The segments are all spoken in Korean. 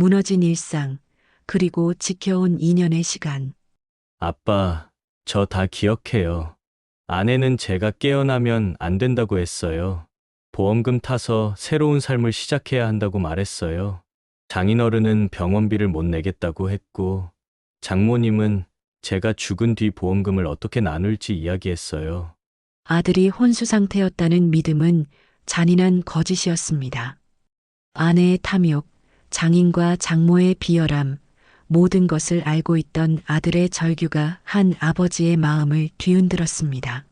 무너진 일상, 그리고 지켜온 2년의 시간. 아빠, 저 다 기억해요. 아내는 제가 깨어나면 안 된다고 했어요. 보험금 타서 새로운 삶을 시작해야 한다고 말했어요. 장인어른은 병원비를 못 내겠다고 했고, 장모님은 제가 죽은 뒤 보험금을 어떻게 나눌지 이야기했어요. 아들이 혼수 상태였다는 믿음은 잔인한 거짓이었습니다. 아내의 탐욕, 장인과 장모의 비열함, 모든 것을 알고 있던 아들의 절규가 한 아버지의 마음을 뒤흔들었습니다.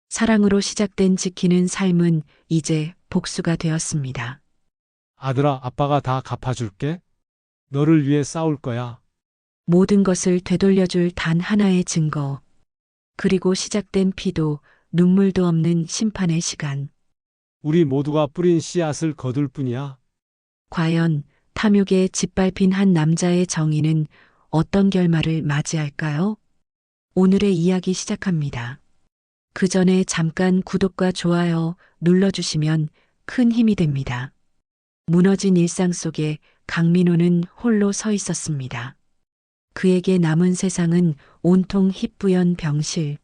사랑으로 시작된 지키는 삶은 이제 복수가 되었습니다. 아들아, 아빠가 다 갚아줄게. 너를 위해 싸울 거야. 모든 것을 되돌려줄 단 하나의 증거. 그리고 시작된 피도 눈물도 없는 심판의 시간. 우리 모두가 뿌린 씨앗을 거둘 뿐이야. 과연 탐욕에 짓밟힌 한 남자의 정의는 어떤 결말을 맞이할까요? 오늘의 이야기 시작합니다. 그 전에 잠깐 구독과 좋아요 눌러주시면 큰 힘이 됩니다. 무너진 일상 속에 강민호는 홀로 서 있었습니다. 그에게 남은 세상은 온통 희뿌연 병실,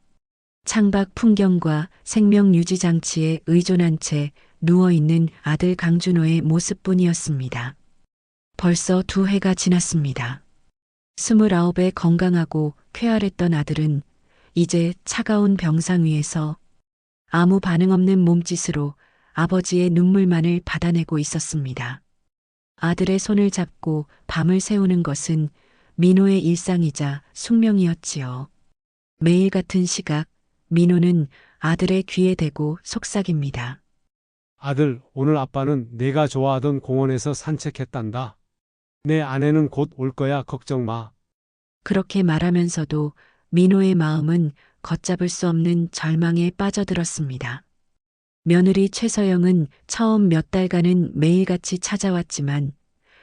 창밖 풍경과 생명 유지 장치에 의존한 채 누워있는 아들 강준호의 모습뿐이었습니다. 벌써 2해가 지났습니다. 29에 건강하고 쾌활했던 아들은 이제 차가운 병상 위에서 아무 반응 없는 몸짓으로 아버지의 눈물만을 받아내고 있었습니다. 아들의 손을 잡고 밤을 새우는 것은 민호의 일상이자 숙명이었지요. 매일 같은 시각, 민호는 아들의 귀에 대고 속삭입니다. 아들, 오늘 아빠는 내가 좋아하던 공원에서 산책했단다. 내 아내는 곧 올 거야. 걱정 마. 그렇게 말하면서도 민호의 마음은 걷잡을 수 없는 절망에 빠져들었습니다. 며느리 최서영은 처음 몇 달간은 매일같이 찾아왔지만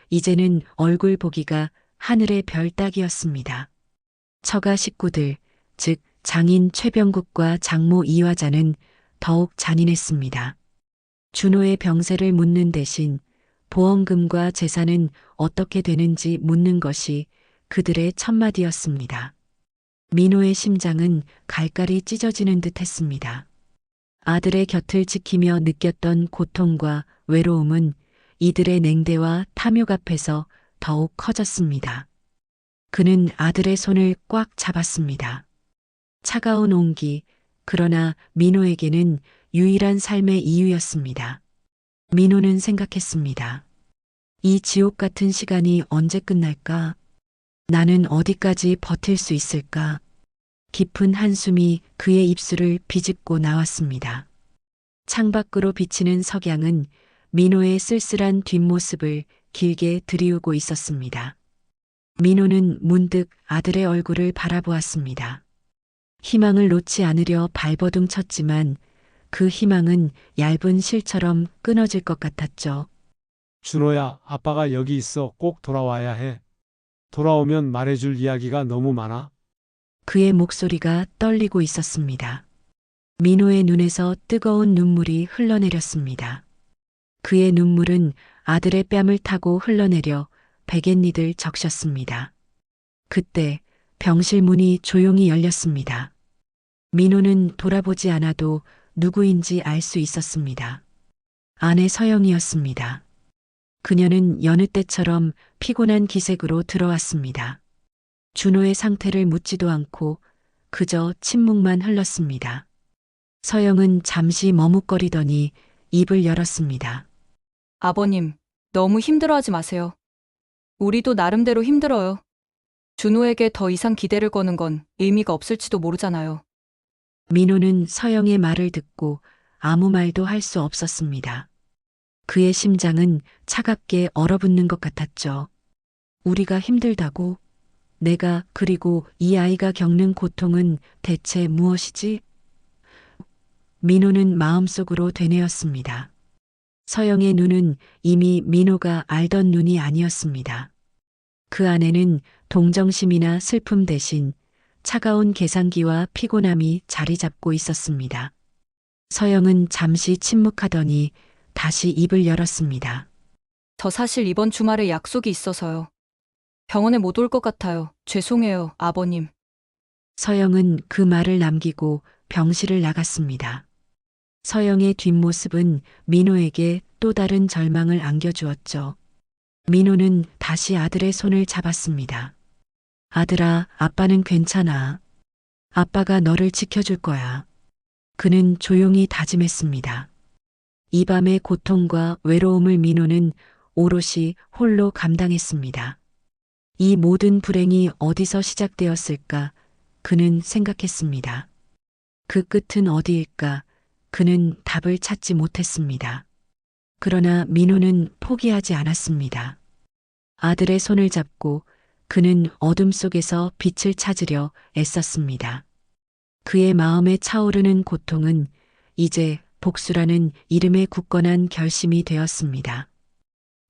이제는 얼굴 보기가 하늘의 별 따기였습니다. 처가 식구들, 즉 장인 최병국과 장모 이화자는 더욱 잔인했습니다. 준호의 병세를 묻는 대신 보험금과 재산은 어떻게 되는지 묻는 것이 그들의 첫마디였습니다. 민호의 심장은 갈갈이 찢어지는 듯 했습니다. 아들의 곁을 지키며 느꼈던 고통과 외로움은 이들의 냉대와 탐욕 앞에서 더욱 커졌습니다. 그는 아들의 손을 꽉 잡았습니다. 차가운 온기, 그러나 민호에게는 유일한 삶의 이유였습니다. 민호는 생각했습니다. 이 지옥 같은 시간이 언제 끝날까? 나는 어디까지 버틸 수 있을까? 깊은 한숨이 그의 입술을 비집고 나왔습니다. 창밖으로 비치는 석양은 민호의 쓸쓸한 뒷모습을 길게 들이우고 있었습니다. 민호는 문득 아들의 얼굴을 바라보았습니다. 희망을 놓지 않으려 발버둥 쳤지만 그 희망은 얇은 실처럼 끊어질 것 같았죠. 준호야, 아빠가 여기 있어. 꼭 돌아와야 해. 돌아오면 말해줄 이야기가 너무 많아. 그의 목소리가 떨리고 있었습니다. 민호의 눈에서 뜨거운 눈물이 흘러내렸습니다. 그의 눈물은 아들의 뺨을 타고 흘러내려 베갯니들 적셨습니다. 그때 병실 문이 조용히 열렸습니다. 민호는 돌아보지 않아도 누구인지 알 수 있었습니다. 아내 서영이었습니다. 그녀는 여느 때처럼 피곤한 기색으로 들어왔습니다. 준호의 상태를 묻지도 않고 그저 침묵만 흘렀습니다. 서영은 잠시 머뭇거리더니 입을 열었습니다. 아버님, 너무 힘들어하지 마세요. 우리도 나름대로 힘들어요. 준호에게 더 이상 기대를 거는 건 의미가 없을지도 모르잖아요. 민호는 서영의 말을 듣고 아무 말도 할 수 없었습니다. 그의 심장은 차갑게 얼어붙는 것 같았죠. 우리가 힘들다고? 내가 그리고 이 아이가 겪는 고통은 대체 무엇이지? 민호는 마음속으로 되뇌었습니다. 서영의 눈은 이미 민호가 알던 눈이 아니었습니다. 그 안에는 동정심이나 슬픔 대신 차가운 계산기와 피곤함이 자리 잡고 있었습니다. 서영은 잠시 침묵하더니 다시 입을 열었습니다. 저 사실 이번 주말에 약속이 있어서요. 병원에 못 올 것 같아요. 죄송해요, 아버님. 서영은 그 말을 남기고 병실을 나갔습니다. 서영의 뒷모습은 민호에게 또 다른 절망을 안겨주었죠. 민호는 다시 아들의 손을 잡았습니다. 아들아, 아빠는 괜찮아. 아빠가 너를 지켜줄 거야. 그는 조용히 다짐했습니다. 이 밤의 고통과 외로움을 민호는 오롯이 홀로 감당했습니다. 이 모든 불행이 어디서 시작되었을까? 그는 생각했습니다. 그 끝은 어디일까? 그는 답을 찾지 못했습니다. 그러나 민호는 포기하지 않았습니다. 아들의 손을 잡고 그는 어둠 속에서 빛을 찾으려 애썼습니다. 그의 마음에 차오르는 고통은 이제 복수라는 이름의 굳건한 결심이 되었습니다.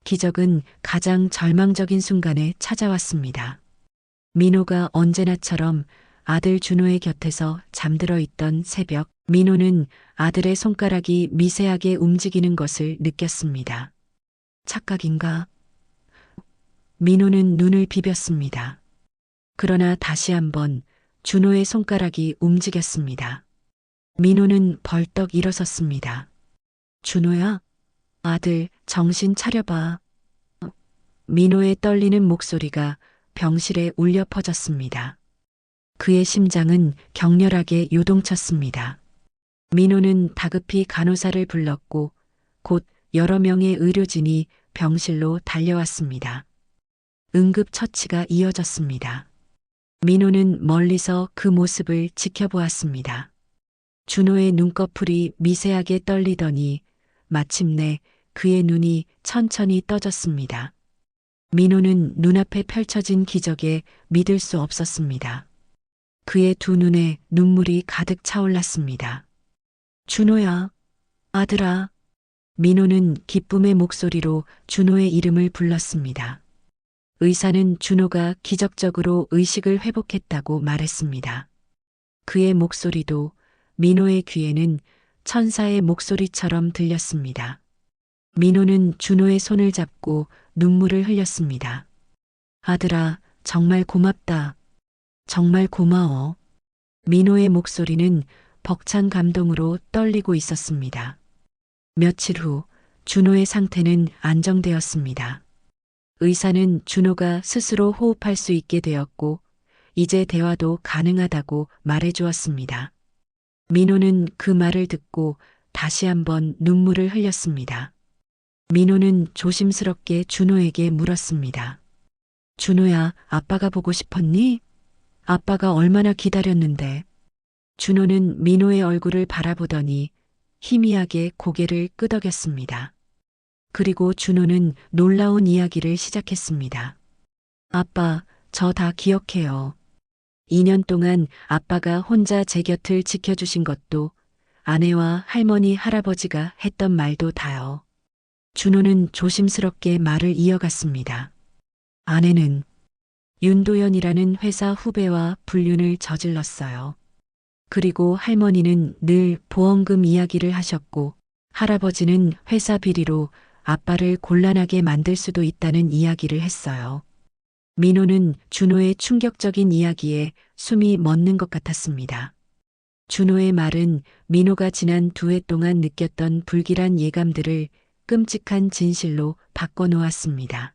기적은 가장 절망적인 순간에 찾아왔습니다. 민호가 언제나처럼 아들 준호의 곁에서 잠들어 있던 새벽, 민호는 아들의 손가락이 미세하게 움직이는 것을 느꼈습니다. 착각인가? 민호는 눈을 비볐습니다. 그러나 다시 한번 준호의 손가락이 움직였습니다. 민호는 벌떡 일어섰습니다. 준호야, 아들, 정신 차려봐. 민호의 떨리는 목소리가 병실에 울려 퍼졌습니다. 그의 심장은 격렬하게 요동쳤습니다. 민호는 다급히 간호사를 불렀고 곧 여러 명의 의료진이 병실로 달려왔습니다. 응급처치가 이어졌습니다. 민호는 멀리서 그 모습을 지켜보았습니다. 준호의 눈꺼풀이 미세하게 떨리더니 마침내 그의 눈이 천천히 떠졌습니다. 민호는 눈앞에 펼쳐진 기적에 믿을 수 없었습니다. 그의 두 눈에 눈물이 가득 차올랐습니다. 준호야, 아들아. 민호는 기쁨의 목소리로 준호의 이름을 불렀습니다. 의사는 준호가 기적적으로 의식을 회복했다고 말했습니다. 그의 목소리도 민호의 귀에는 천사의 목소리처럼 들렸습니다. 민호는 준호의 손을 잡고 눈물을 흘렸습니다. 아들아, 정말 고맙다. 정말 고마워. 민호의 목소리는 벅찬 감동으로 떨리고 있었습니다. 며칠 후 준호의 상태는 안정되었습니다. 의사는 준호가 스스로 호흡할 수 있게 되었고 이제 대화도 가능하다고 말해주었습니다. 민호는 그 말을 듣고 다시 한번 눈물을 흘렸습니다. 민호는 조심스럽게 준호에게 물었습니다. 준호야, 아빠가 보고 싶었니? 아빠가 얼마나 기다렸는데. 준호는 민호의 얼굴을 바라보더니 희미하게 고개를 끄덕였습니다. 그리고 준호는 놀라운 이야기를 시작했습니다. 아빠, 저 다 기억해요. 2년 동안 아빠가 혼자 제 곁을 지켜주신 것도 아내와 할머니, 할아버지가 했던 말도 다요. 준호는 조심스럽게 말을 이어갔습니다. 아내는 윤도현이라는 회사 후배와 불륜을 저질렀어요. 그리고 할머니는 늘 보험금 이야기를 하셨고 할아버지는 회사 비리로 아빠를 곤란하게 만들 수도 있다는 이야기를 했어요. 민호는 준호의 충격적인 이야기에 숨이 멎는 것 같았습니다. 준호의 말은 민호가 지난 2해 동안 느꼈던 불길한 예감들을 끔찍한 진실로 바꿔놓았습니다.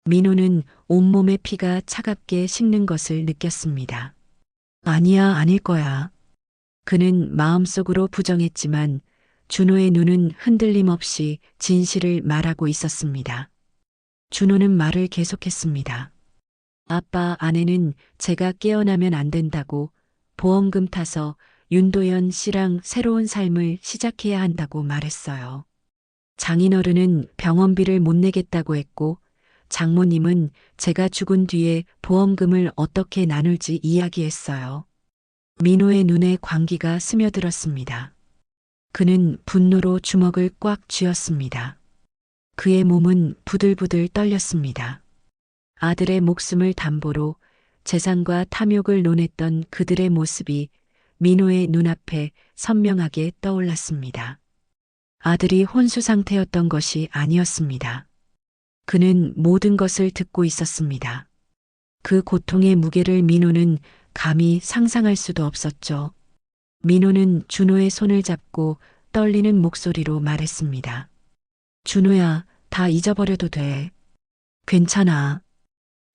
민호는 온몸의 피가 차갑게 식는 것을 느꼈습니다. 아니야, 아닐 거야. 그는 마음속으로 부정했지만 준호의 눈은 흔들림 없이 진실을 말하고 있었습니다. 준호는 말을 계속했습니다. 아빠, 아내는 제가 깨어나면 안 된다고 보험금 타서 윤도현 씨랑 새로운 삶을 시작해야 한다고 말했어요. 장인어른은 병원비를 못 내겠다고 했고 장모님은 제가 죽은 뒤에 보험금을 어떻게 나눌지 이야기했어요. 민호의 눈에 광기가 스며들었습니다. 그는 분노로 주먹을 꽉 쥐었습니다. 그의 몸은 부들부들 떨렸습니다. 아들의 목숨을 담보로 재산과 탐욕을 논했던 그들의 모습이 민호의 눈앞에 선명하게 떠올랐습니다. 아들이 혼수 상태였던 것이 아니었습니다. 그는 모든 것을 듣고 있었습니다. 그 고통의 무게를 민호는 감히 상상할 수도 없었죠. 민호는 준호의 손을 잡고 떨리는 목소리로 말했습니다. 준호야, 다 잊어버려도 돼. 괜찮아.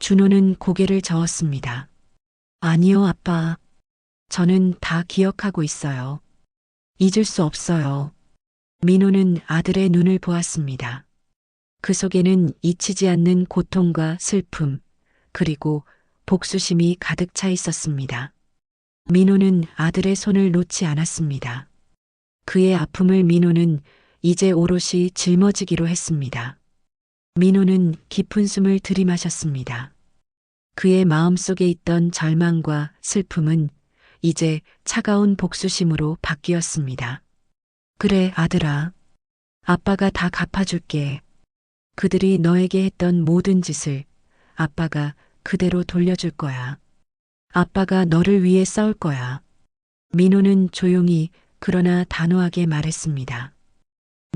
준호는 고개를 저었습니다. 아니요, 아빠. 저는 다 기억하고 있어요. 잊을 수 없어요. 민호는 아들의 눈을 보았습니다. 그 속에는 잊히지 않는 고통과 슬픔, 그리고 복수심이 가득 차 있었습니다. 민호는 아들의 손을 놓지 않았습니다. 그의 아픔을 민호는 이제 오롯이 짊어지기로 했습니다. 민호는 깊은 숨을 들이마셨습니다. 그의 마음속에 있던 절망과 슬픔은 이제 차가운 복수심으로 바뀌었습니다. 그래, 아들아. 아빠가 다 갚아줄게. 그들이 너에게 했던 모든 짓을 아빠가 그대로 돌려줄 거야. 아빠가 너를 위해 싸울 거야. 민호는 조용히 그러나 단호하게 말했습니다.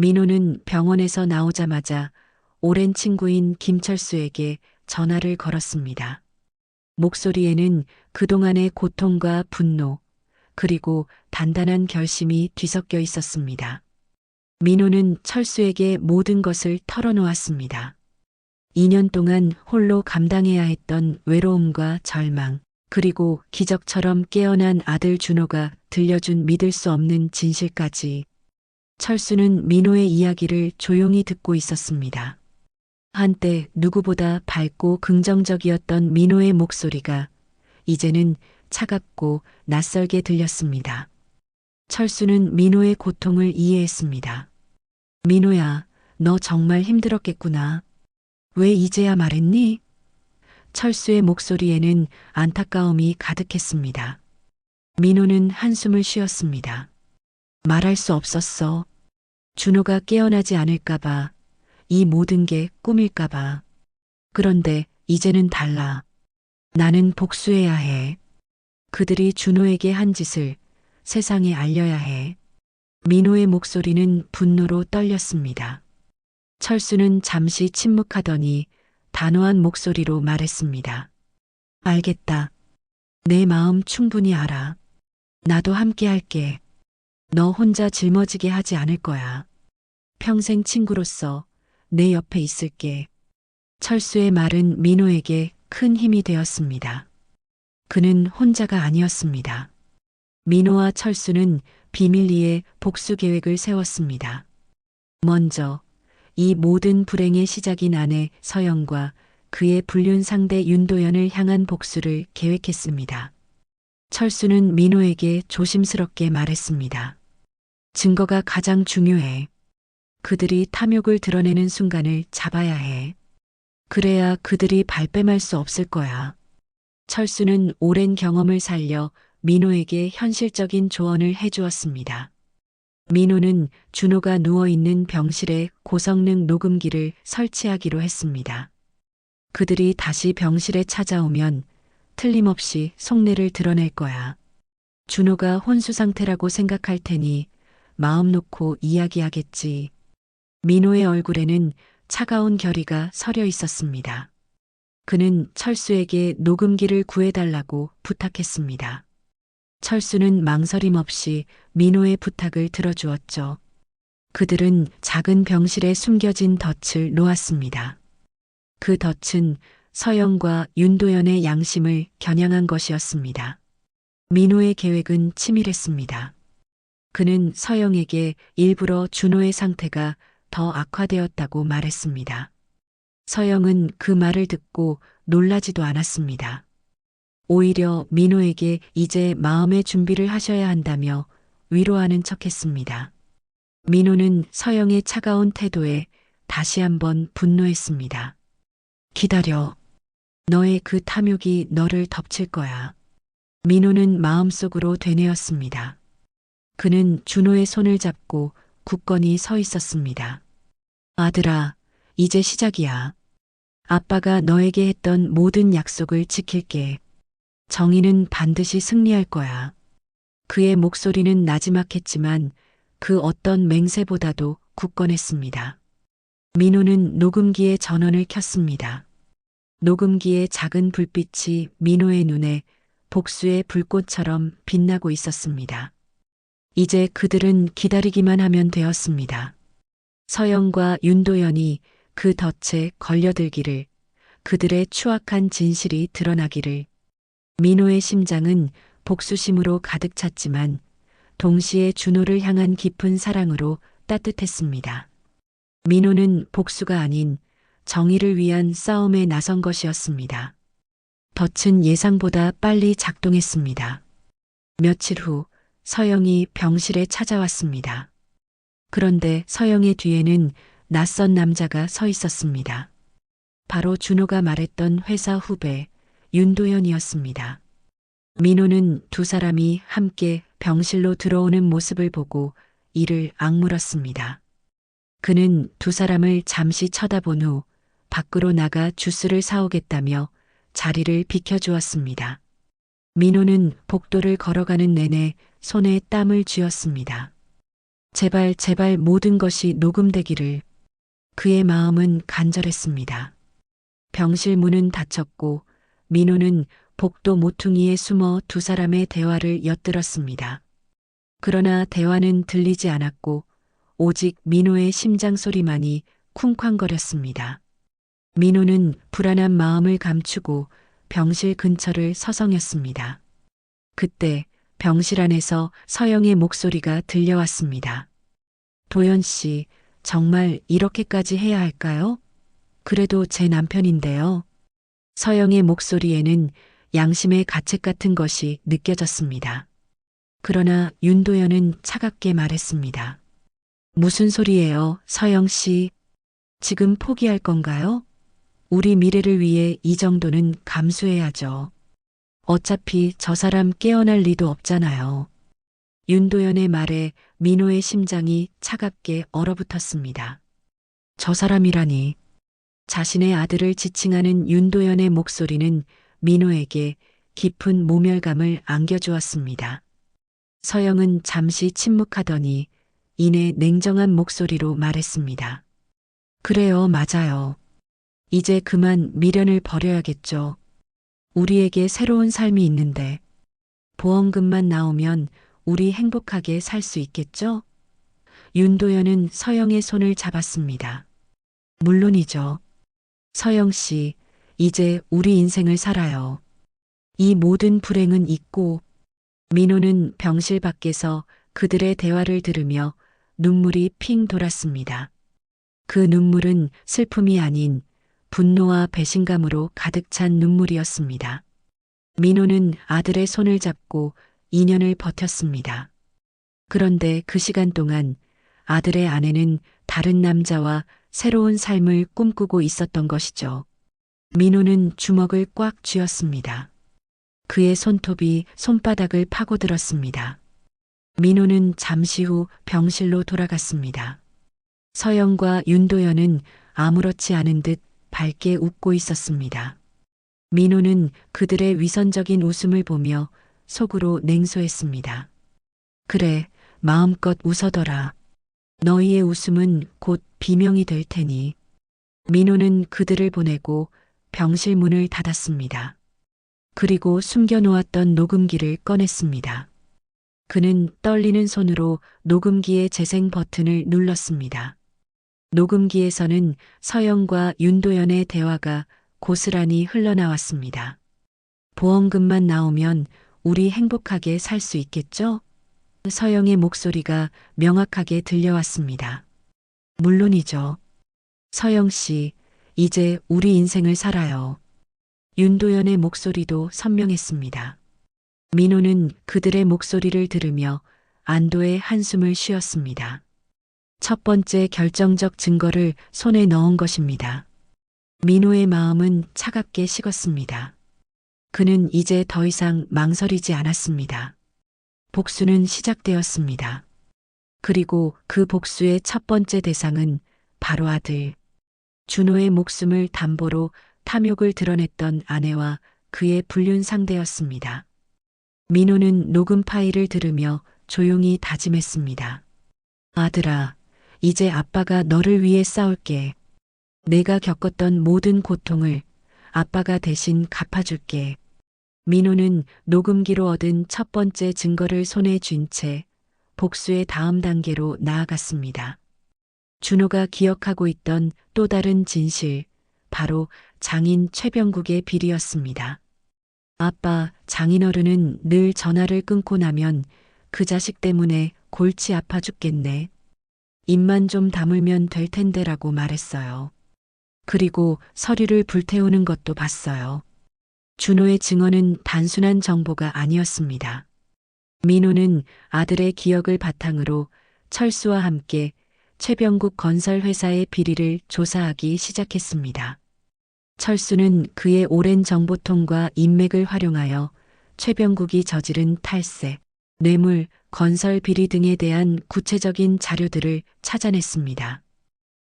민호는 병원에서 나오자마자 오랜 친구인 김철수에게 전화를 걸었습니다. 목소리에는 그동안의 고통과 분노, 그리고 단단한 결심이 뒤섞여 있었습니다. 민호는 철수에게 모든 것을 털어놓았습니다. 2년 동안 홀로 감당해야 했던 외로움과 절망, 그리고 기적처럼 깨어난 아들 준호가 들려준 믿을 수 없는 진실까지. 철수는 민호의 이야기를 조용히 듣고 있었습니다. 한때 누구보다 밝고 긍정적이었던 민호의 목소리가 이제는 차갑고 낯설게 들렸습니다. 철수는 민호의 고통을 이해했습니다. 민호야, 너 정말 힘들었겠구나. 왜 이제야 말했니? 철수의 목소리에는 안타까움이 가득했습니다. 민호는 한숨을 쉬었습니다. 말할 수 없었어. 준호가 깨어나지 않을까봐, 이 모든 게 꿈일까봐. 그런데 이제는 달라. 나는 복수해야 해. 그들이 준호에게 한 짓을 세상에 알려야 해. 민호의 목소리는 분노로 떨렸습니다. 철수는 잠시 침묵하더니 단호한 목소리로 말했습니다. 알겠다. 내 마음 충분히 알아. 나도 함께 할게. 너 혼자 짊어지게 하지 않을 거야. 평생 친구로서 내 옆에 있을게. 철수의 말은 민호에게 큰 힘이 되었습니다. 그는 혼자가 아니었습니다. 민호와 철수는 비밀리에 복수 계획을 세웠습니다. 먼저 이 모든 불행의 시작인 아내 서영과 그의 불륜 상대 윤도현을 향한 복수를 계획했습니다. 철수는 민호에게 조심스럽게 말했습니다. 증거가 가장 중요해. 그들이 탐욕을 드러내는 순간을 잡아야 해. 그래야 그들이 발뺌할 수 없을 거야. 철수는 오랜 경험을 살려 민호에게 현실적인 조언을 해주었습니다. 민호는 준호가 누워있는 병실에 고성능 녹음기를 설치하기로 했습니다. 그들이 다시 병실에 찾아오면 틀림없이 속내를 드러낼 거야. 준호가 혼수 상태라고 생각할 테니 마음 놓고 이야기하겠지. 민호의 얼굴에는 차가운 결의가 서려 있었습니다. 그는 철수에게 녹음기를 구해달라고 부탁했습니다. 철수는 망설임 없이 민호의 부탁을 들어주었죠. 그들은 작은 병실에 숨겨진 덫을 놓았습니다. 그 덫은 서영과 윤도현의 양심을 겨냥한 것이었습니다. 민호의 계획은 치밀했습니다. 그는 서영에게 일부러 준호의 상태가 더 악화되었다고 말했습니다. 서영은 그 말을 듣고 놀라지도 않았습니다. 오히려 민호에게 이제 마음의 준비를 하셔야 한다며 위로하는 척했습니다. 민호는 서영의 차가운 태도에 다시 한번 분노했습니다. 기다려. 너의 그 탐욕이 너를 덮칠 거야. 민호는 마음속으로 되뇌었습니다. 그는 준호의 손을 잡고 굳건히 서 있었습니다. 아들아, 이제 시작이야. 아빠가 너에게 했던 모든 약속을 지킬게. 정의는 반드시 승리할 거야. 그의 목소리는 나지막했지만 그 어떤 맹세보다도 굳건했습니다. 민호는 녹음기에 전원을 켰습니다. 녹음기의 작은 불빛이 민호의 눈에 복수의 불꽃처럼 빛나고 있었습니다. 이제 그들은 기다리기만 하면 되었습니다. 서영과 윤도현이 그 덫에 걸려들기를, 그들의 추악한 진실이 드러나기를. 민호의 심장은 복수심으로 가득 찼지만 동시에 준호를 향한 깊은 사랑으로 따뜻했습니다. 민호는 복수가 아닌 정의를 위한 싸움에 나선 것이었습니다. 덫은 예상보다 빨리 작동했습니다. 며칠 후 서영이 병실에 찾아왔습니다. 그런데 서영의 뒤에는 낯선 남자가 서 있었습니다. 바로 준호가 말했던 회사 후배 윤도현이었습니다. 민호는 두 사람이 함께 병실로 들어오는 모습을 보고 이를 악물었습니다. 그는 두 사람을 잠시 쳐다본 후 밖으로 나가 주스를 사오겠다며 자리를 비켜주었습니다. 민호는 복도를 걸어가는 내내 손에 땀을 쥐었습니다. 제발 제발 모든 것이 녹음되기를. 그의 마음은 간절했습니다. 병실 문은 닫혔고 민호는 복도 모퉁이에 숨어 두 사람의 대화를 엿들었습니다. 그러나 대화는 들리지 않았고 오직 민호의 심장 소리만이 쿵쾅거렸습니다. 민호는 불안한 마음을 감추고 병실 근처를 서성였습니다. 그때 병실 안에서 서영의 목소리가 들려왔습니다. 도연 씨, 정말 이렇게까지 해야 할까요? 그래도 제 남편인데요. 서영의 목소리에는 양심의 가책 같은 것이 느껴졌습니다. 그러나 윤도현은 차갑게 말했습니다. 무슨 소리예요, 서영 씨? 지금 포기할 건가요? 우리 미래를 위해 이 정도는 감수해야죠. 어차피 저 사람 깨어날 리도 없잖아요. 윤도현의 말에 민호의 심장이 차갑게 얼어붙었습니다. 저 사람이라니. 자신의 아들을 지칭하는 윤도현의 목소리는 민호에게 깊은 모멸감을 안겨주었습니다. 서영은 잠시 침묵하더니 이내 냉정한 목소리로 말했습니다. 그래요, 맞아요. 이제 그만 미련을 버려야겠죠. 우리에게 새로운 삶이 있는데 보험금만 나오면 우리 행복하게 살 수 있겠죠? 윤도현은 서영의 손을 잡았습니다. 물론이죠. 서영 씨, 이제 우리 인생을 살아요. 이 모든 불행은 잊고. 민호는 병실 밖에서 그들의 대화를 들으며 눈물이 핑 돌았습니다. 그 눈물은 슬픔이 아닌 분노와 배신감으로 가득 찬 눈물이었습니다. 민호는 아들의 손을 잡고 2년을 버텼습니다. 그런데 그 시간 동안 아들의 아내는 다른 남자와 새로운 삶을 꿈꾸고 있었던 것이죠. 민호는 주먹을 꽉 쥐었습니다. 그의 손톱이 손바닥을 파고들었습니다. 민호는 잠시 후 병실로 돌아갔습니다. 서영과 윤도현은 아무렇지 않은 듯 밝게 웃고 있었습니다. 민호는 그들의 위선적인 웃음을 보며 속으로 냉소했습니다. 그래, 마음껏 웃어더라. 너희의 웃음은 곧 비명이 될 테니. 민호는 그들을 보내고 병실 문을 닫았습니다. 그리고 숨겨놓았던 녹음기를 꺼냈습니다. 그는 떨리는 손으로 녹음기의 재생 버튼을 눌렀습니다. 녹음기에서는 서영과 윤도현의 대화가 고스란히 흘러나왔습니다. 보험금만 나오면 우리 행복하게 살 수 있겠죠? 서영의 목소리가 명확하게 들려왔습니다. 물론이죠. 서영 씨, 이제 우리 인생을 살아요. 윤도현의 목소리도 선명했습니다. 민호는 그들의 목소리를 들으며 안도의 한숨을 쉬었습니다. 첫 번째 결정적 증거를 손에 넣은 것입니다. 민호의 마음은 차갑게 식었습니다. 그는 이제 더 이상 망설이지 않았습니다. 복수는 시작되었습니다. 그리고 그 복수의 첫 번째 대상은 바로 아들. 준호의 목숨을 담보로 탐욕을 드러냈던 아내와 그의 불륜 상대였습니다. 민호는 녹음 파일을 들으며 조용히 다짐했습니다. 아들아, 이제 아빠가 너를 위해 싸울게. 내가 겪었던 모든 고통을 아빠가 대신 갚아줄게. 민호는 녹음기로 얻은 첫 번째 증거를 손에 쥔 채 복수의 다음 단계로 나아갔습니다. 준호가 기억하고 있던 또 다른 진실, 바로 장인 최병국의 비리였습니다. 아빠, 장인어른은 늘 전화를 끊고 나면 그 자식 때문에 골치 아파 죽겠네. 입만 좀 다물면 될 텐데라고 말했어요. 그리고 서류를 불태우는 것도 봤어요. 준호의 증언은 단순한 정보가 아니었습니다. 민호는 아들의 기억을 바탕으로 철수와 함께 최병국 건설회사의 비리를 조사하기 시작했습니다. 철수는 그의 오랜 정보통과 인맥을 활용하여 최병국이 저지른 탈세, 뇌물, 건설 비리 등에 대한 구체적인 자료들을 찾아냈습니다.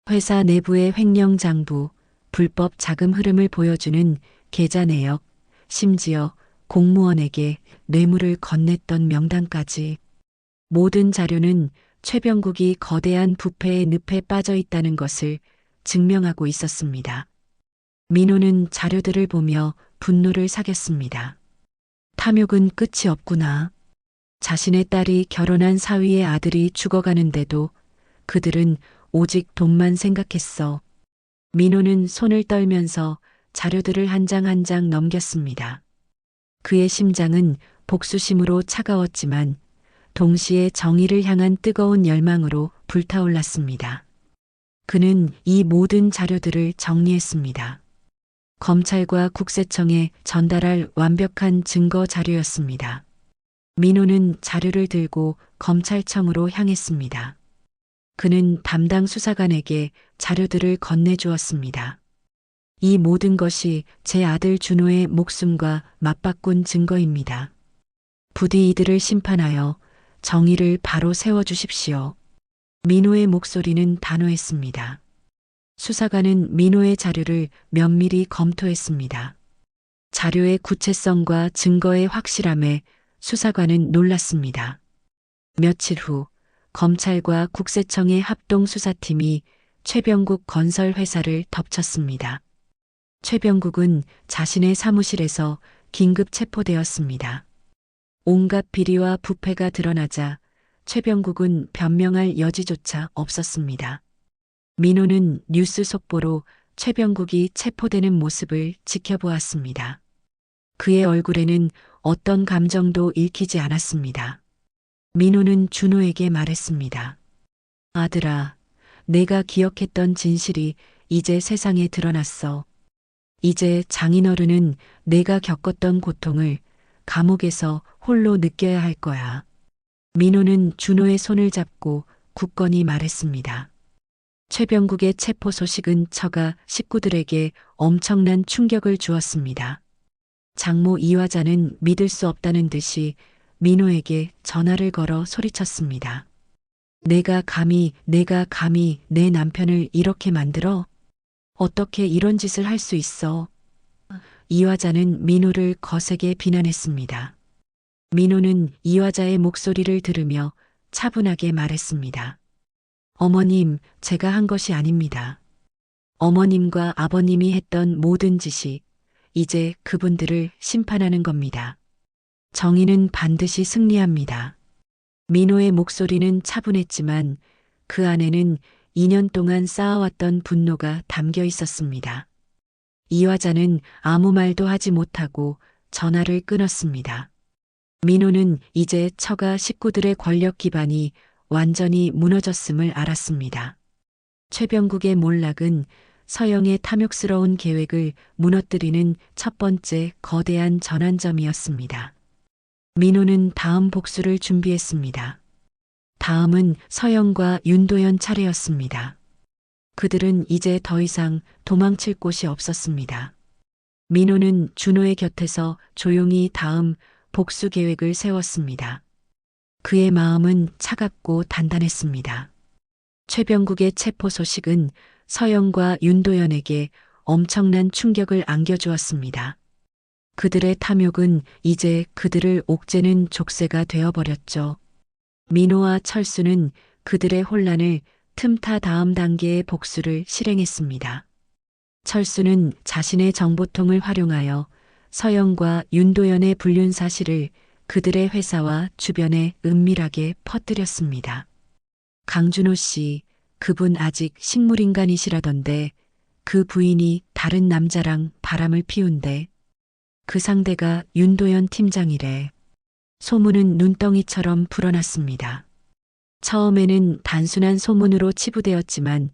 회사 내부의 횡령 장부, 불법 자금 흐름을 보여주는 계좌 내역, 심지어 공무원에게 뇌물을 건넸던 명단까지. 모든 자료는 최병국이 거대한 부패의 늪에 빠져 있다는 것을 증명하고 있었습니다. 민호는 자료들을 보며 분노를 사겼습니다. 탐욕은 끝이 없구나. 자신의 딸이 결혼한 사위의 아들이 죽어가는데도 그들은 오직 돈만 생각했어. 민호는 손을 떨면서 자료들을 한 장 한 장 넘겼습니다. 그의 심장은 복수심으로 차가웠지만 동시에 정의를 향한 뜨거운 열망으로 불타올랐습니다. 그는 이 모든 자료들을 정리했습니다. 검찰과 국세청에 전달할 완벽한 증거 자료였습니다. 민호는 자료를 들고 검찰청으로 향했습니다. 그는 담당 수사관에게 자료들을 건네주었습니다. 이 모든 것이 제 아들 준호의 목숨과 맞바꾼 증거입니다. 부디 이들을 심판하여 정의를 바로 세워주십시오. 민호의 목소리는 단호했습니다. 수사관은 민호의 자료를 면밀히 검토했습니다. 자료의 구체성과 증거의 확실함에 수사관은 놀랐습니다. 며칠 후 검찰과 국세청의 합동수사팀이 최병국 건설회사를 덮쳤습니다. 최병국은 자신의 사무실에서 긴급 체포되었습니다. 온갖 비리와 부패가 드러나자 최병국은 변명할 여지조차 없었습니다. 민호는 뉴스 속보로 최병국이 체포되는 모습을 지켜보았습니다. 그의 얼굴에는 어떤 감정도 읽히지 않았습니다. 민호는 준호에게 말했습니다. 아들아, 내가 기억했던 진실이 이제 세상에 드러났어. 이제 장인어른은 내가 겪었던 고통을 감옥에서 홀로 느껴야 할 거야. 민호는 준호의 손을 잡고 굳건히 말했습니다. 최병국의 체포 소식은 처가 식구들에게 엄청난 충격을 주었습니다. 장모 이화자는 믿을 수 없다는 듯이 민호에게 전화를 걸어 소리쳤습니다. 내가 감히 내 남편을 이렇게 만들어? 어떻게 이런 짓을 할 수 있어? 이화자는 민호를 거세게 비난했습니다. 민호는 이화자의 목소리를 들으며 차분하게 말했습니다. 어머님, 제가 한 것이 아닙니다. 어머님과 아버님이 했던 모든 짓이 이제 그분들을 심판하는 겁니다. 정의는 반드시 승리합니다. 민호의 목소리는 차분했지만 그 안에는 2년 동안 쌓아왔던 분노가 담겨 있었습니다. 이화자는 아무 말도 하지 못하고 전화를 끊었습니다. 민호는 이제 처가 식구들의 권력 기반이 완전히 무너졌음을 알았습니다. 최병국의 몰락은 서영의 탐욕스러운 계획을 무너뜨리는 첫 번째 거대한 전환점이었습니다. 민호는 다음 복수를 준비했습니다. 다음은 서영과 윤도현 차례였습니다. 그들은 이제 더 이상 도망칠 곳이 없었습니다. 민호는 준호의 곁에서 조용히 다음 복수 계획을 세웠습니다. 그의 마음은 차갑고 단단했습니다. 최병국의 체포 소식은 서영과 윤도현에게 엄청난 충격을 안겨주었습니다. 그들의 탐욕은 이제 그들을 옥죄는 족쇄가 되어버렸죠. 민호와 철수는 그들의 혼란을 틈타 다음 단계의 복수를 실행했습니다. 철수는 자신의 정보통을 활용하여 서영과 윤도현의 불륜 사실을 그들의 회사와 주변에 은밀하게 퍼뜨렸습니다. 강준호 씨, 그분 아직 식물인간이시라던데 그 부인이 다른 남자랑 바람을 피운대. 그 상대가 윤도현 팀장이래. 소문은 눈덩이처럼 불어났습니다. 처음에는 단순한 소문으로 치부되었지만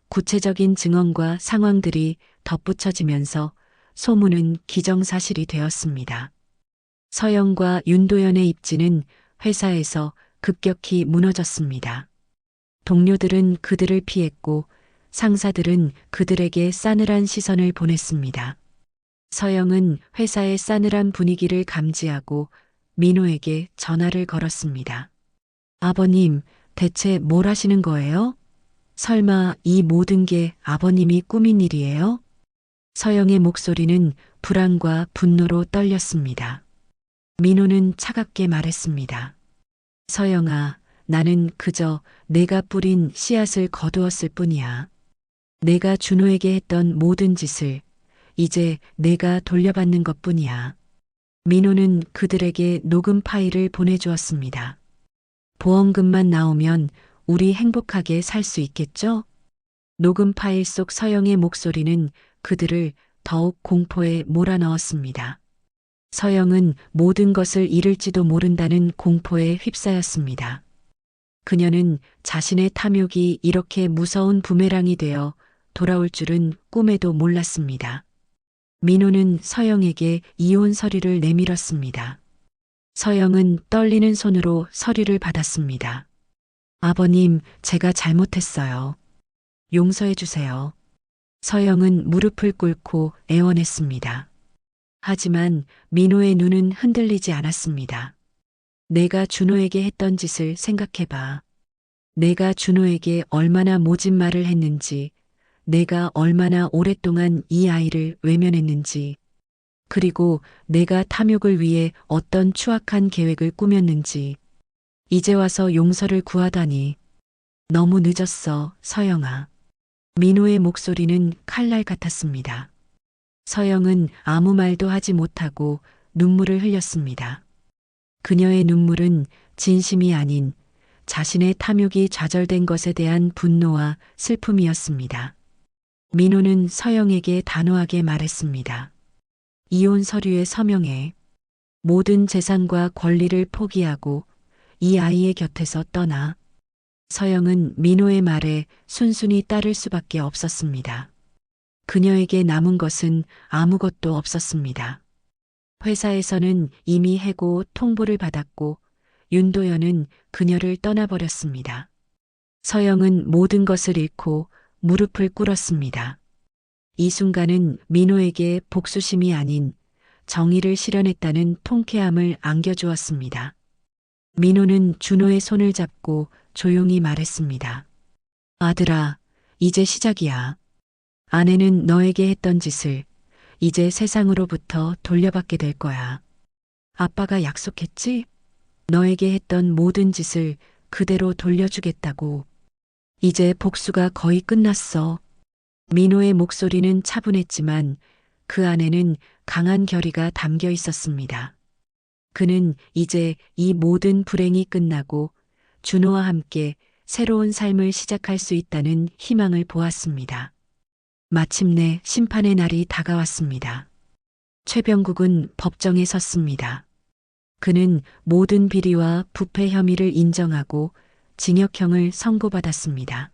구체적인 증언과 상황들이 덧붙여지면서 소문은 기정사실이 되었습니다. 서영과 윤도현의 입지는 회사에서 급격히 무너졌습니다. 동료들은 그들을 피했고 상사들은 그들에게 싸늘한 시선을 보냈습니다. 서영은 회사의 싸늘한 분위기를 감지하고 민호에게 전화를 걸었습니다. 아버님, 대체 뭘 하시는 거예요? 설마 이 모든 게 아버님이 꾸민 일이에요? 서영의 목소리는 불안과 분노로 떨렸습니다. 민호는 차갑게 말했습니다. 서영아, 나는 그저 내가 뿌린 씨앗을 거두었을 뿐이야. 내가 준호에게 했던 모든 짓을 이제 내가 돌려받는 것뿐이야. 민호는 그들에게 녹음 파일을 보내주었습니다. 보험금만 나오면 우리 행복하게 살 수 있겠죠? 녹음 파일 속 서영의 목소리는 그들을 더욱 공포에 몰아넣었습니다. 서영은 모든 것을 잃을지도 모른다는 공포에 휩싸였습니다. 그녀는 자신의 탐욕이 이렇게 무서운 부메랑이 되어 돌아올 줄은 꿈에도 몰랐습니다. 민호는 서영에게 이혼 서류를 내밀었습니다. 서영은 떨리는 손으로 서류를 받았습니다. 아버님, 제가 잘못했어요. 용서해 주세요. 서영은 무릎을 꿇고 애원했습니다. 하지만 민호의 눈은 흔들리지 않았습니다. 내가 준호에게 했던 짓을 생각해봐. 내가 준호에게 얼마나 모진 말을 했는지, 내가 얼마나 오랫동안 이 아이를 외면했는지, 그리고 내가 탐욕을 위해 어떤 추악한 계획을 꾸몄는지, 이제 와서 용서를 구하다니. 너무 늦었어, 서영아. 민호의 목소리는 칼날 같았습니다. 서영은 아무 말도 하지 못하고 눈물을 흘렸습니다. 그녀의 눈물은 진심이 아닌 자신의 탐욕이 좌절된 것에 대한 분노와 슬픔이었습니다. 민호는 서영에게 단호하게 말했습니다. 이혼 서류에 서명해. 모든 재산과 권리를 포기하고 이 아이의 곁에서 떠나. 서영은 민호의 말에 순순히 따를 수밖에 없었습니다. 그녀에게 남은 것은 아무것도 없었습니다. 회사에서는 이미 해고 통보를 받았고 윤도현은 그녀를 떠나버렸습니다. 서영은 모든 것을 잃고 무릎을 꿇었습니다. 이 순간은 민호에게 복수심이 아닌 정의를 실현했다는 통쾌함을 안겨주었습니다. 민호는 준호의 손을 잡고 조용히 말했습니다. 아들아, 이제 시작이야. 아내는 너에게 했던 짓을 이제 세상으로부터 돌려받게 될 거야. 아빠가 약속했지? 너에게 했던 모든 짓을 그대로 돌려주겠다고. 이제 복수가 거의 끝났어. 민호의 목소리는 차분했지만 그 안에는 강한 결의가 담겨 있었습니다. 그는 이제 이 모든 불행이 끝나고 준호와 함께 새로운 삶을 시작할 수 있다는 희망을 보았습니다. 마침내 심판의 날이 다가왔습니다. 최병국은 법정에 섰습니다. 그는 모든 비리와 부패 혐의를 인정하고 징역형을 선고받았습니다.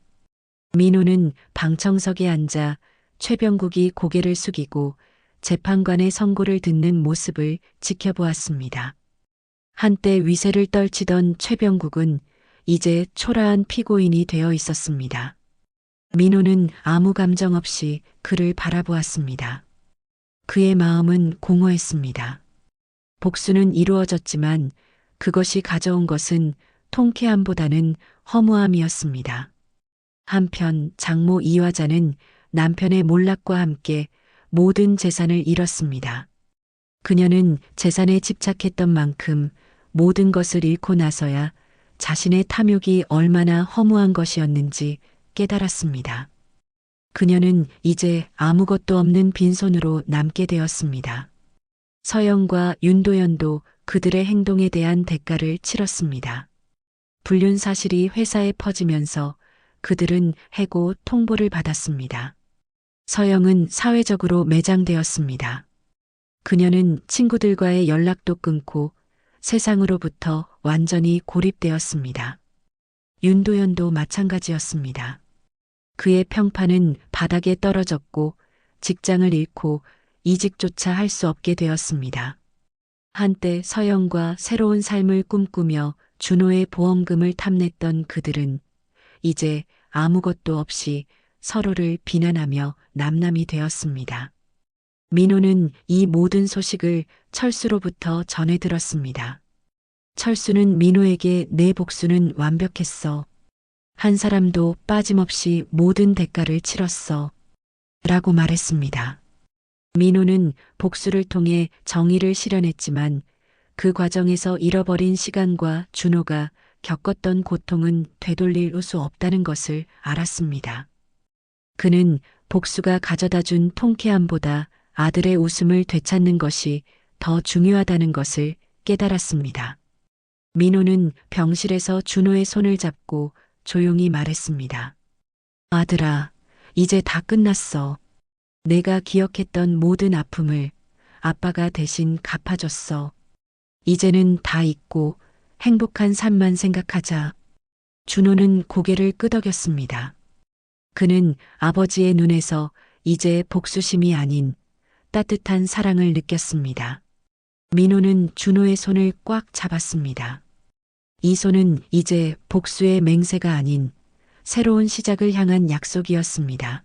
민호는 방청석에 앉아 최병국이 고개를 숙이고 재판관의 선고를 듣는 모습을 지켜보았습니다. 한때 위세를 떨치던 최병국은 이제 초라한 피고인이 되어 있었습니다. 민호는 아무 감정 없이 그를 바라보았습니다. 그의 마음은 공허했습니다. 복수는 이루어졌지만 그것이 가져온 것은 통쾌함보다는 허무함이었습니다. 한편 장모 이화자는 남편의 몰락과 함께 모든 재산을 잃었습니다. 그녀는 재산에 집착했던 만큼 모든 것을 잃고 나서야 자신의 탐욕이 얼마나 허무한 것이었는지 깨달았습니다. 그녀는 이제 아무것도 없는 빈손으로 남게 되었습니다. 서영과 윤도현도 그들의 행동에 대한 대가를 치렀습니다. 불륜 사실이 회사에 퍼지면서 그들은 해고 통보를 받았습니다. 서영은 사회적으로 매장되었습니다. 그녀는 친구들과의 연락도 끊고 세상으로부터 완전히 고립되었습니다. 윤도현도 마찬가지였습니다. 그의 평판은 바닥에 떨어졌고 직장을 잃고 이직조차 할 수 없게 되었습니다. 한때 서영과 새로운 삶을 꿈꾸며 준호의 보험금을 탐냈던 그들은 이제 아무것도 없이 서로를 비난하며 남남이 되었습니다. 민호는 이 모든 소식을 철수로부터 전해 들었습니다. 철수는 민호에게 내 복수는 완벽했어. 한 사람도 빠짐없이 모든 대가를 치렀어. 라고 말했습니다. 민호는 복수를 통해 정의를 실현했지만 그 과정에서 잃어버린 시간과 준호가 겪었던 고통은 되돌릴 수 없다는 것을 알았습니다. 그는 복수가 가져다 준 통쾌함보다 아들의 웃음을 되찾는 것이 더 중요하다는 것을 깨달았습니다. 민호는 병실에서 준호의 손을 잡고 조용히 말했습니다. 아들아, 이제 다 끝났어. 내가 기억했던 모든 아픔을 아빠가 대신 갚아줬어. 이제는 다 잊고 행복한 삶만 생각하자. 준호는 고개를 끄덕였습니다. 그는 아버지의 눈에서 이제 복수심이 아닌 따뜻한 사랑을 느꼈습니다. 민호는 준호의 손을 꽉 잡았습니다. 이 손은 이제 복수의 맹세가 아닌 새로운 시작을 향한 약속이었습니다.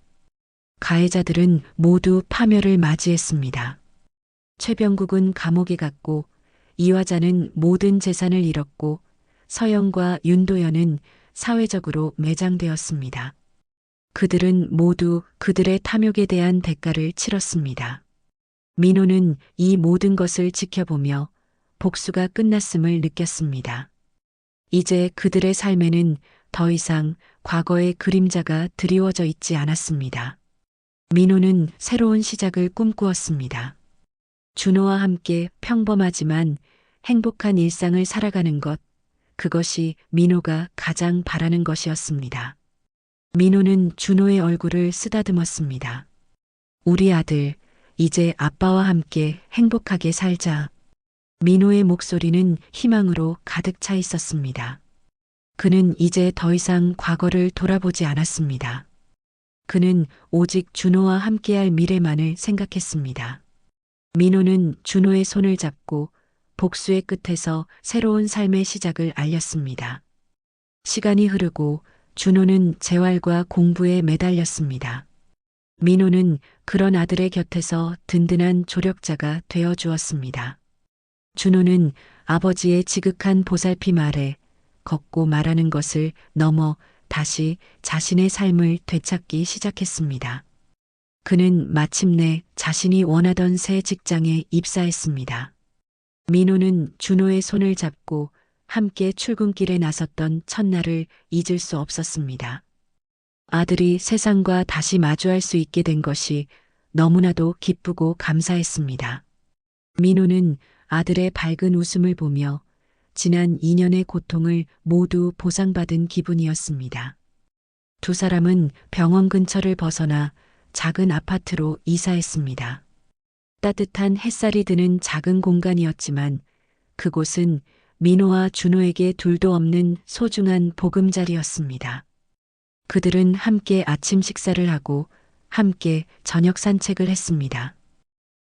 가해자들은 모두 파멸을 맞이했습니다. 최병국은 감옥에 갔고 이화자는 모든 재산을 잃었고 서영과 윤도현은 사회적으로 매장되었습니다. 그들은 모두 그들의 탐욕에 대한 대가를 치렀습니다. 민호는 이 모든 것을 지켜보며 복수가 끝났음을 느꼈습니다. 이제 그들의 삶에는 더 이상 과거의 그림자가 드리워져 있지 않았습니다. 민호는 새로운 시작을 꿈꾸었습니다. 준호와 함께 평범하지만 행복한 일상을 살아가는 것, 그것이 민호가 가장 바라는 것이었습니다. 민호는 준호의 얼굴을 쓰다듬었습니다. 우리 아들, 이제 아빠와 함께 행복하게 살자. 민호의 목소리는 희망으로 가득 차 있었습니다. 그는 이제 더 이상 과거를 돌아보지 않았습니다. 그는 오직 준호와 함께할 미래만을 생각했습니다. 민호는 준호의 손을 잡고 복수의 끝에서 새로운 삶의 시작을 알렸습니다. 시간이 흐르고 준호는 재활과 공부에 매달렸습니다. 민호는 그런 아들의 곁에서 든든한 조력자가 되어 주었습니다. 준호는 아버지의 지극한 보살핌 아래 걷고 말하는 것을 넘어 다시 자신의 삶을 되찾기 시작했습니다. 그는 마침내 자신이 원하던 새 직장에 입사했습니다. 민호는 준호의 손을 잡고 함께 출근길에 나섰던 첫날을 잊을 수 없었습니다. 아들이 세상과 다시 마주할 수 있게 된 것이 너무나도 기쁘고 감사했습니다. 민호는 아들의 밝은 웃음을 보며 지난 2년의 고통을 모두 보상받은 기분이었습니다. 두 사람은 병원 근처를 벗어나 작은 아파트로 이사했습니다. 따뜻한 햇살이 드는 작은 공간이었지만 그곳은 민호와 준호에게 둘도 없는 소중한 보금자리였습니다. 그들은 함께 아침 식사를 하고 함께 저녁 산책을 했습니다.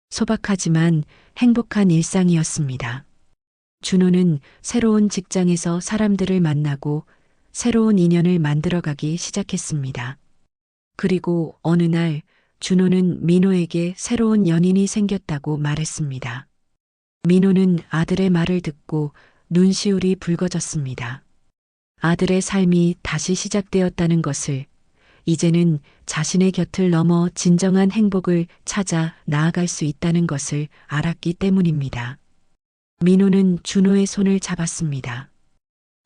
소박하지만 행복한 일상이었습니다. 준호는 새로운 직장에서 사람들을 만나고 새로운 인연을 만들어가기 시작했습니다. 그리고 어느 날 준호는 민호에게 새로운 연인이 생겼다고 말했습니다. 민호는 아들의 말을 듣고 눈시울이 붉어졌습니다. 아들의 삶이 다시 시작되었다는 것을, 이제는 자신의 곁을 넘어 진정한 행복을 찾아 나아갈 수 있다는 것을 알았기 때문입니다. 민호는 준호의 손을 잡았습니다.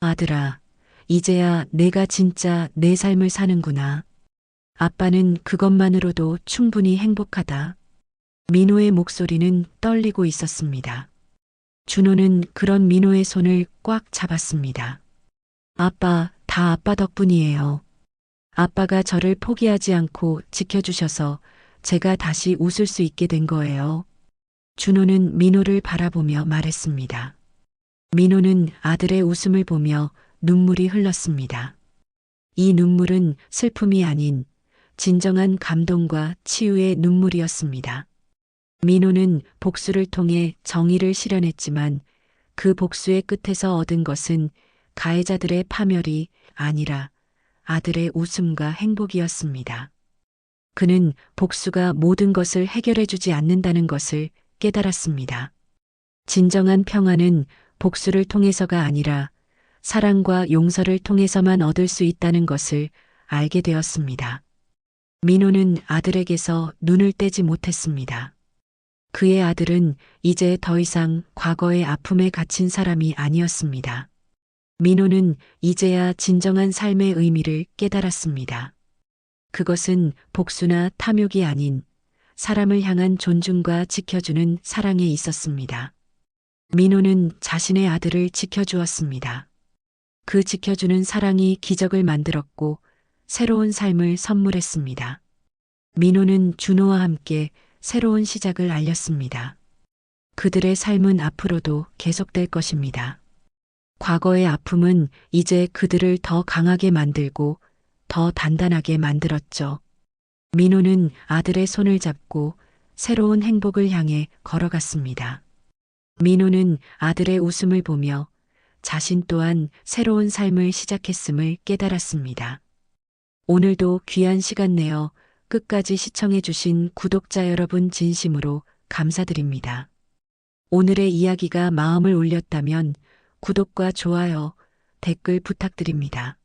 아들아, 이제야 내가 진짜 내 삶을 사는구나. 아빠는 그것만으로도 충분히 행복하다. 민호의 목소리는 떨리고 있었습니다. 준호는 그런 민호의 손을 꽉 잡았습니다. 아빠, 다 아빠 덕분이에요. 아빠가 저를 포기하지 않고 지켜주셔서 제가 다시 웃을 수 있게 된 거예요. 준호는 민호를 바라보며 말했습니다. 민호는 아들의 웃음을 보며 눈물이 흘렀습니다. 이 눈물은 슬픔이 아닌 진정한 감동과 치유의 눈물이었습니다. 민호는 복수를 통해 정의를 실현했지만 그 복수의 끝에서 얻은 것은 가해자들의 파멸이 아니라 아들의 웃음과 행복이었습니다. 그는 복수가 모든 것을 해결해주지 않는다는 것을 깨달았습니다. 진정한 평화는 복수를 통해서가 아니라 사랑과 용서를 통해서만 얻을 수 있다는 것을 알게 되었습니다. 민호는 아들에게서 눈을 떼지 못했습니다. 그의 아들은 이제 더 이상 과거의 아픔에 갇힌 사람이 아니었습니다. 민호는 이제야 진정한 삶의 의미를 깨달았습니다. 그것은 복수나 탐욕이 아닌 사람을 향한 존중과 지켜주는 사랑에 있었습니다. 민호는 자신의 아들을 지켜주었습니다. 그 지켜주는 사랑이 기적을 만들었고 새로운 삶을 선물했습니다. 민호는 준호와 함께 새로운 시작을 알렸습니다. 그들의 삶은 앞으로도 계속될 것입니다. 과거의 아픔은 이제 그들을 더 강하게 만들고 더 단단하게 만들었죠. 민호는 아들의 손을 잡고 새로운 행복을 향해 걸어갔습니다. 민호는 아들의 웃음을 보며 자신 또한 새로운 삶을 시작했음을 깨달았습니다. 오늘도 귀한 시간 내어 끝까지 시청해주신 구독자 여러분 진심으로 감사드립니다. 오늘의 이야기가 마음을 울렸다면 구독과 좋아요, 댓글 부탁드립니다.